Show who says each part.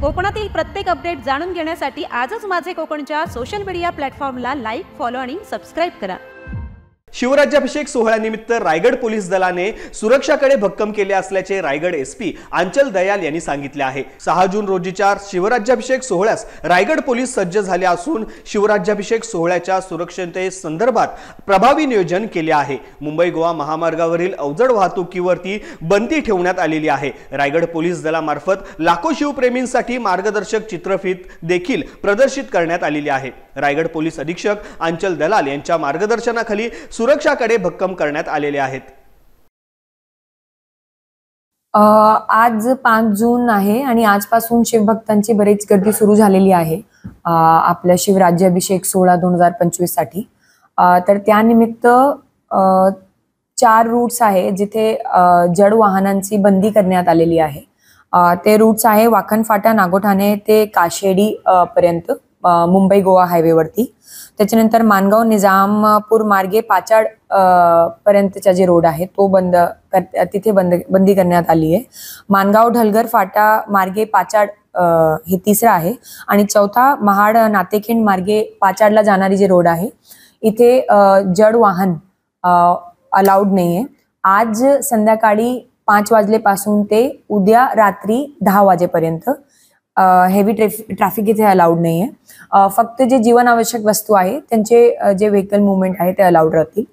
Speaker 1: कोकणातील प्रत्येक अपडेट जाणून घेण्यासाठी आजच माझे कोकणच्या सोशल मीडिया प्लॅटफॉर्मला लाईक, फॉलो आणि सबस्क्राईब करा।
Speaker 2: शिवराज्याभिषेक सोहळ्यानिमित्त रायगड पोलीस दलाने सुरक्षाकडे भक्कम केले असल्याचे रायगड एसपी अंचल दयाल यांनी सांगितले आहे। 6 जून रोजीच्या शिवराज्याभिषेक सोहळ्यास रायगड पोलीस सज्ज झाले असून शिवराज्याभिषेक सोहळ्याच्या सुरक्षतेसंदर्भात प्रभावी नियोजन केले आहे। मुंबई गोवा महामार्गावरील अवजड वाहतुकीवरती बंदी ठेवण्यात आलेली आहे। रायगड पोलीस दलामार्फत लाखो शिवप्रेमींसाठी मार्गदर्शक चित्रफित देखील प्रदर्शित करण्यात आलेली आहे। रायगड पोलीस अधीक्षक अंचल दलाल यांच्या मार्गदर्शनाखाली सुरक्षाकडे भक्कम करण्यात आलेले आहेत।
Speaker 3: आज 5 जून आहे आणि आजपासून शिवभक्तांची बरीच गर्दी सुरू झालेली आहे आपल्या शिवराज्याभिषेक सोहळा 2025 साठी। तर त्यानिमित्त 4 रूट्स आहे जिथे जड वाहनांची बंदी करण्यात आलेली आहे। ते रूट्स आहे वाखन फाटा नागोठाणे ते काशेडी पर्यंत मुंबई गोवा हायवेवरती। त्याच्यानंतर मानगाव निजामपूर मार्गे पाचाड पर्यंतचा जे रोड आहे तो तिथे बंदी करण्यात आली आहे। मानगाव ढलगर फाटा मार्गे पाचाड हे तिसरा आहे आणि चौथा महाड नातेखिंड मार्गे पाचाडला जाणारी जे रोड आहे इथे जड वाहन अलाउड नाहीये। आज संध्याकाळी 5 वाजलेपासून ते उद्या रात्री 10 वाजेपर्यंत हेवी ट्रॅफिक इथे अलाउड नाहीये। फक्त जे जीवनावश्यक वस्तू आहे त्यांचे जे व्हेकल मूवमेंट आहे ते अलाउड राहतील।